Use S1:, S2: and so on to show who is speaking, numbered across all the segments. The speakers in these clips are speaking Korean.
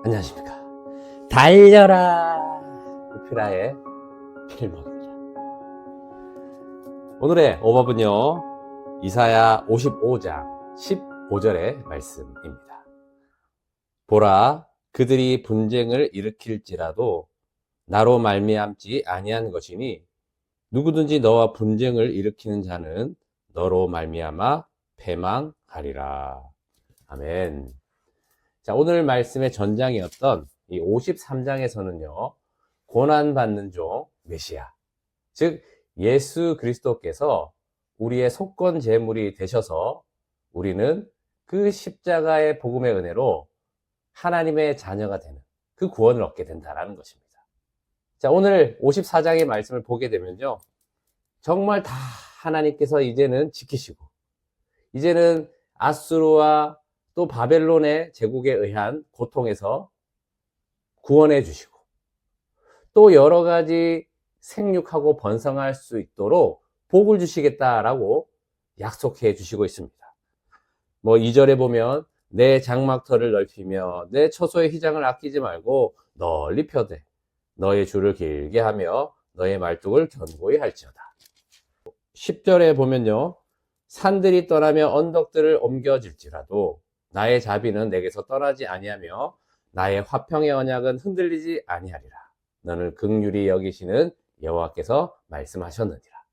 S1: 안녕하십니까. 달려라 우피라의 필목입니다. 오늘의 오법은요, 이사야 55장 15절의 말씀입니다. 보라, 그들이 분쟁을 일으킬지라도 나로 말미암지 아니한 것이니 누구든지 너와 분쟁을 일으키는 자는 너로 말미암아 패망하리라. 아멘. 자, 오늘 말씀의 전장이었던 이 53장에서는요, 고난받는 종 메시아, 즉 예수 그리스도께서 우리의 속건 제물이 되셔서 우리는 그 십자가의 복음의 은혜로 하나님의 자녀가 되는 그 구원을 얻게 된다는 것입니다. 자, 오늘 54장의 말씀을 보게 되면요, 정말 다 하나님께서 이제는 지키시고, 이제는 아수르와 또 바벨론의 제국에 의한 고통에서 구원해 주시고, 또 여러 가지 생육하고 번성할 수 있도록 복을 주시겠다라고 약속해 주시고 있습니다. 2절에 보면 내 장막터를 넓히며 내 처소의 휘장을 아끼지 말고 널리 펴되 너의 줄을 길게 하며 너의 말뚝을 견고히 할지어다. 10절에 보면요, 산들이 떠나며 언덕들을 옮겨질지라도 나의 자비는 내게서 떠나지 아니하며 나의 화평의 언약은 흔들리지 아니하리라. 너를 긍휼히 여기시는 여호와께서 말씀하셨느니라.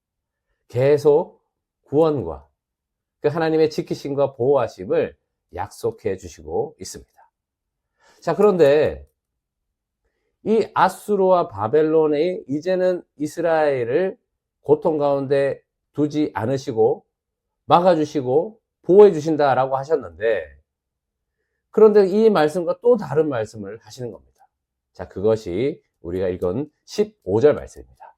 S1: 계속 구원과 그 하나님의 지키심과 보호하심을 약속해 주시고 있습니다. 자, 그런데 이 아수르와 바벨론이 이제는 이스라엘을 고통 가운데 두지 않으시고 막아주시고 보호해 주신다라고 하셨는데, 그런데 이 말씀과 또 다른 말씀을 하시는 겁니다. 자, 그것이 우리가 읽은 15절 말씀입니다.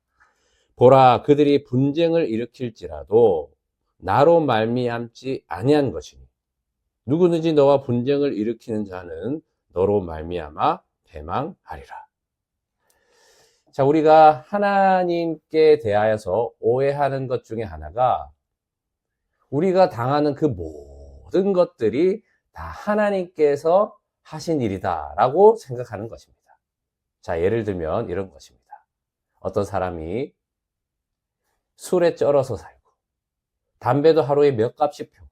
S1: 보라, 그들이 분쟁을 일으킬지라도 나로 말미암지 아니한 것이니 누구든지 너와 분쟁을 일으키는 자는 너로 말미암아 패망하리라. 자, 우리가 하나님께 대하여서 오해하는 것 중에 하나가, 우리가 당하는 그 모든 것들이 다 하나님께서 하신 일이다 라고 생각하는 것입니다. 자, 예를 들면 이런 것입니다. 어떤 사람이 술에 쩔어서 살고, 담배도 하루에 몇 갑씩 펴고,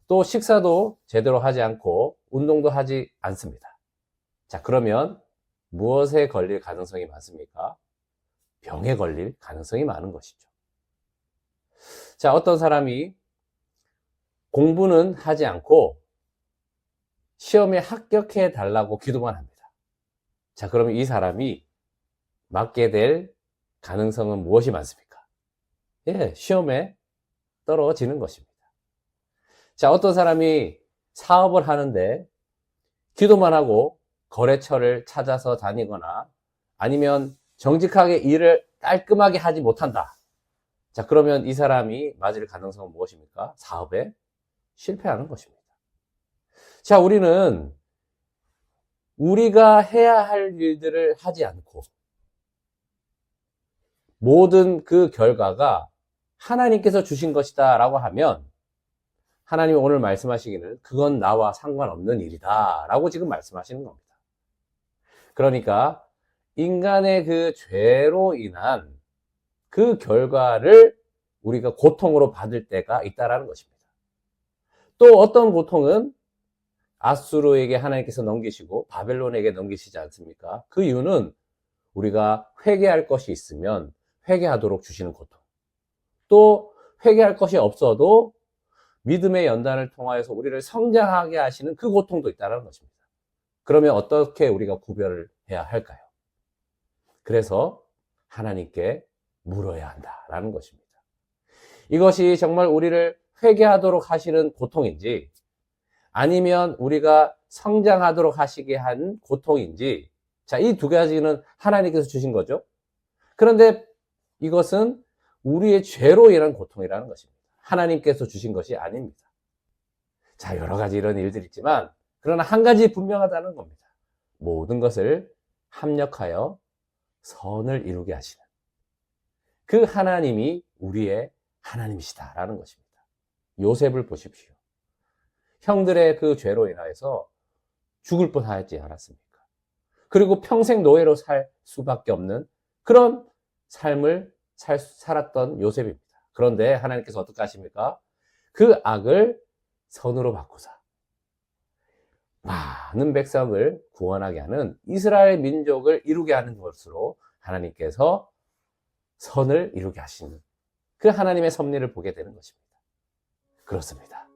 S1: 또 식사도 제대로 하지 않고 운동도 하지 않습니다. 자, 그러면 무엇에 걸릴 가능성이 많습니까? 병에 걸릴 가능성이 많은 것이죠. 자, 어떤 사람이 공부는 하지 않고 시험에 합격해 달라고 기도만 합니다. 자, 그러면 이 사람이 맞게 될 가능성은 무엇이 많습니까? 예, 시험에 떨어지는 것입니다. 자, 어떤 사람이 사업을 하는데 기도만 하고 거래처를 찾아서 다니거나 아니면 정직하게 일을 깔끔하게 하지 못한다. 자, 그러면 이 사람이 맞을 가능성은 무엇입니까? 사업에 실패하는 것입니다. 자, 우리는 우리가 해야 할 일들을 하지 않고 모든 그 결과가 하나님께서 주신 것이다 라고 하면, 하나님이 오늘 말씀하시기는 그건 나와 상관없는 일이다 라고 지금 말씀하시는 겁니다. 그러니까 인간의 그 죄로 인한 그 결과를 우리가 고통으로 받을 때가 있다라는 것입니다. 또 어떤 고통은 아수르에게 하나님께서 넘기시고 바벨론에게 넘기시지 않습니까? 그 이유는 우리가 회개할 것이 있으면 회개하도록 주시는 고통, 또 회개할 것이 없어도 믿음의 연단을 통하여서 우리를 성장하게 하시는 그 고통도 있다는 것입니다. 그러면 어떻게 우리가 구별을 해야 할까요? 그래서 하나님께 물어야 한다라는 것입니다. 이것이 정말 우리를 회개하도록 하시는 고통인지, 아니면 우리가 성장하도록 하시게 한 고통인지, 자, 이 두 가지는 하나님께서 주신 거죠. 그런데 이것은 우리의 죄로 인한 고통이라는 것입니다. 하나님께서 주신 것이 아닙니다. 자, 여러 가지 이런 일들이 있지만, 그러나 한 가지 분명하다는 겁니다. 모든 것을 합력하여 선을 이루게 하시는 그 하나님이 우리의 하나님이시다라는 것입니다. 요셉을 보십시오. 형들의 그 죄로 인하여서 죽을 뻔하지 않았습니까? 그리고 평생 노예로 살 수밖에 없는 그런 삶을 살았던 요셉입니다. 그런데 하나님께서 어떻게 하십니까? 그 악을 선으로 바꾸사 많은 백성을 구원하게 하는 이스라엘 민족을 이루게 하는 것으로 하나님께서 선을 이루게 하시는 그 하나님의 섭리를 보게 되는 것입니다. 그렇습니다.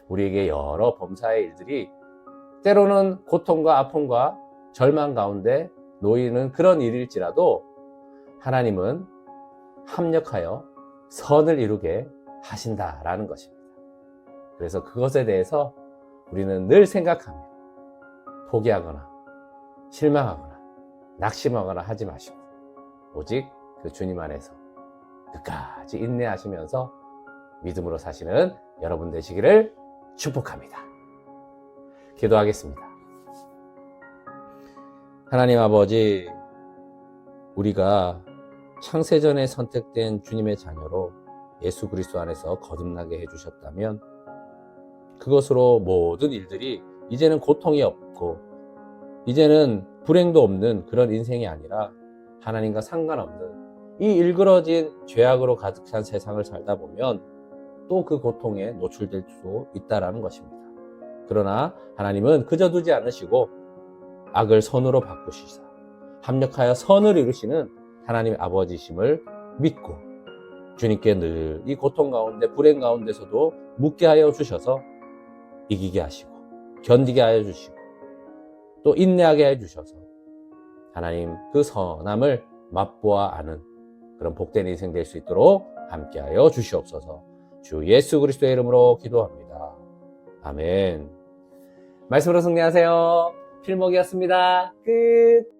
S1: 우리에게 여러 범사의 일들이 때로는 고통과 아픔과 절망 가운데 놓이는 그런 일일지라도 하나님은 합력하여 선을 이루게 하신다라는 것입니다. 그래서 그것에 대해서 우리는 늘 생각하며 포기하거나 실망하거나 낙심하거나 하지 마시고 오직 그 주님 안에서 끝까지 인내하시면서 믿음으로 사시는 여러분 되시기를 축복합니다. 기도하겠습니다. 하나님 아버지, 우리가 창세전에 선택된 주님의 자녀로 예수 그리스도 안에서 거듭나게 해주셨다면 그것으로 모든 일들이 이제는 고통이 없고 이제는 불행도 없는 그런 인생이 아니라 하나님과 상관없는 이 일그러진 죄악으로 가득 찬 세상을 살다 보면 또 그 고통에 노출될 수 있다는 것입니다. 그러나 하나님은 그저 두지 않으시고 악을 선으로 바꾸시사 합력하여 선을 이루시는 하나님 아버지심을 믿고 주님께 늘 이 고통 가운데 불행 가운데서도 묻게 하여 주셔서 이기게 하시고 견디게 하여 주시고 또 인내하게 해 주셔서 하나님 그 선함을 맛보아 아는 그런 복된 인생 될 수 있도록 함께하여 주시옵소서. 주 예수 그리스도의 이름으로 기도합니다. 아멘. 말씀으로 승리하세요. 필목이었습니다. 끝.